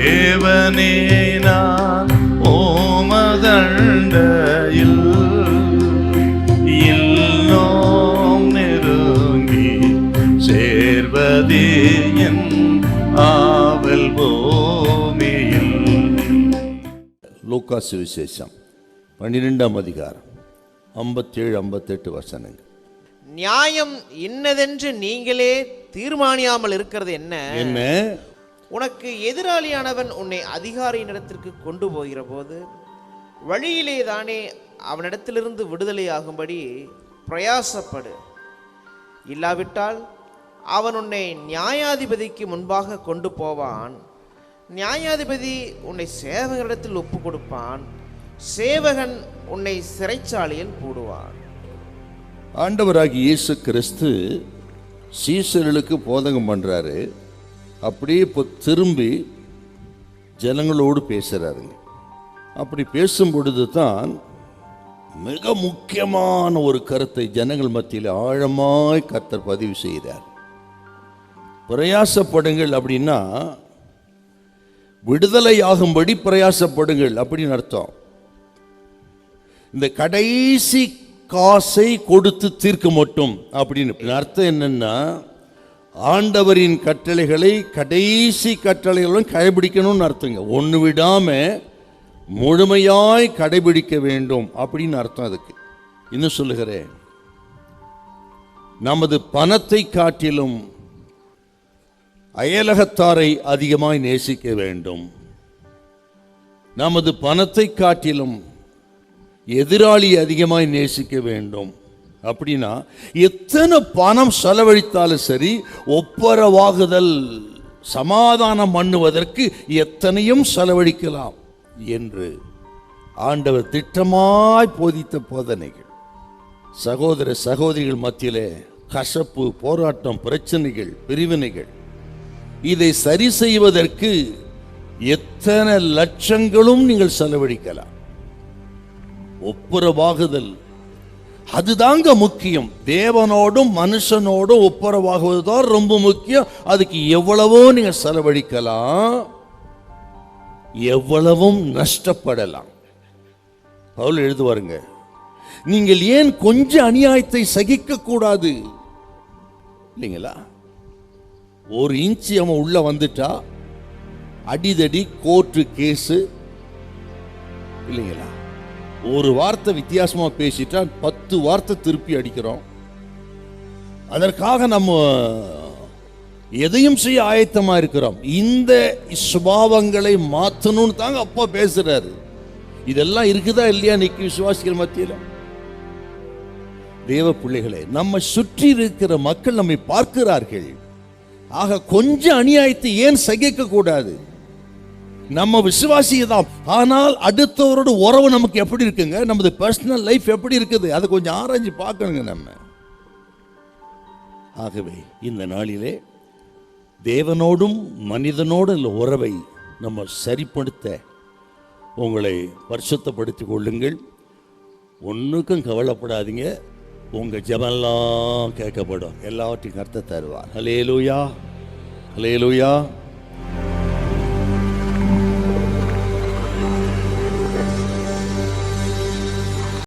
தேவனே நான் ஓமதண்டையில் இன்னும் நெருங்கி சேர்வதே என் ஆவல் பூமியில். லூக்கா சுவிசேஷம் 12ஆம் அதிகாரம் 57-58 வசனங்கள். நியாயம் இன்னதென்று நீங்களே தீர்மானியாமல் இருக்கிறது என்ன? உனக்கு எதிராளியானவன் உன்னை அதிகாரியினிடத்திற்கு கொண்டு போகிற போது வழியிலே தானே அவனிடத்திலிருந்து விடுதலையாகும்படி பிரயாசப்படு. இல்லாவிட்டால் அவன் உன்னை நியாயாதிபதிக்கு முன்பாக கொண்டு போவான். நியாயாதிபதி உன்னை சேவகனிடத்தில் ஒப்பு கொடுப்பான். சேவகன் உன்னை சிறைச்சாலையில் போடுவான். ஆண்டவராகிய இயேசு கிறிஸ்து சீஷர்களுக்கு போதகம் பண்றாரு. அப்படியே இப்போ திரும்பி ஜனங்களோடு பேசுறாருங்க. அப்படி பேசும் பொழுது தான் மிக முக்கியமான ஒரு கருத்தை ஜனங்கள் மத்தியில் ஆழமாய் கர்த்தர் பதிவு செய்கிறார். பிரயாசப்படுங்கள் அப்படின்னா விடுதலையாகும்படி பிரயாசப்படுங்கள் அப்படின்னு அர்த்தம். இந்த கடைசி காசை கொடுத்து தீர்க்க மட்டும் அப்படின்னு அர்த்தம் என்னன்னா, ஆண்டவரின் கட்டளைகளை கடைசி கட்டளைகளும் கடைபிடிக்கணும்னு அர்த்தங்க. ஒன்று விடாம முழுமையாய் கடைபிடிக்க வேண்டும் அப்படின்னு அர்த்தம். அதுக்கு இன்னும் சொல்லுகிறேன், நமது பணத்தை காட்டிலும் அயலகத்தாரை அதிகமாய் நேசிக்க வேண்டும். நமது பணத்தை காட்டிலும் எதிராளி அதிகமாய் நேசிக்க வேண்டும். அப்படின்னா எத்தனை பணம் செலவழித்தாலும் சரி, ஒப்பரவாகுதல் சமாதானம் பண்ணுவதற்கு எத்தனையும் செலவழிக்கலாம் என்று ஆண்டவர் திட்டமாய் போதித்த போதனைகள் சகோதர சகோதரிகள் மத்தியிலே கசப்பு, போராட்டம், பிரச்சனைகள், பிரிவினைகள், இதை சரி செய்வதற்கு எத்தனை லட்சங்களும் நீங்கள் செலவழிக்கலாம். ஒப்புரவாகுதல் அதுதாங்க முக்கியம். தேவனோடும் மனுஷனோடும் ஒப்புரவாகுவது தான் ரொம்ப முக்கியம். அதுக்கு எவ்வளவோ நீங்க செலவழிக்கலாம், எவ்வளவும் நஷ்டப்படலாம். பவுல் எழுதுவாருங்க, நீங்கள் ஏன் கொஞ்சம் அநியாயத்தை சகிக்க கூடாது இல்லைங்களா? ஒரு இன்ச்சு அவன் உள்ள வந்துட்டா அடிதடி, கோர்ட்டு கேஸு இல்லைங்களா? ஒரு வார்த்தை வித்தியாசமா பேசிட்டா 10 வார்த்தை திருப்பி அடிக்கிறோம். அதற்காக நம்ம எதையும் செய்ய ஆயத்தமா இருக்கிறோம். இந்த சுபாவங்களை மாற்றணும்னு தாங்க அப்பா பேசுறாரு. இதெல்லாம் இருக்குதா இல்லையா இன்னைக்கு விசுவாசிகள் மத்தியில? தேவ பிள்ளைகளே, நம்ம சுற்றி இருக்கிற மக்கள் நம்மை பார்க்கிறார்கள். ஆக கொஞ்சம் அநியாயத்தை ஏன் சகிக்க கூடாது? நம்ம விசுவாசியை தான். ஆனால் அடுத்தவரோட உறவு நமக்கு எப்படி இருக்குங்க? நமது பர்சனல் லைஃப் எப்படி இருக்குது? அதை கொஞ்சம் ஆராய்ச்சி பார்க்கணுங்க நம்ம. ஆகவே இந்த நாளிலே தேவனோடும் மனிதனோடு உள்ள உறவை நம்ம சரிப்படுத்த உங்களை பரிசுத்தப்படுத்திக் கொள்ளுங்கள். ஒன்றுக்கும் கவலைப்படாதீங்க. உங்கள் ஜெபமெல்லாம் கேட்கப்படும். எல்லாவற்றையும் கர்த்தர் தருவார். ஹல்லேலூயா, ஹல்லேலூயா.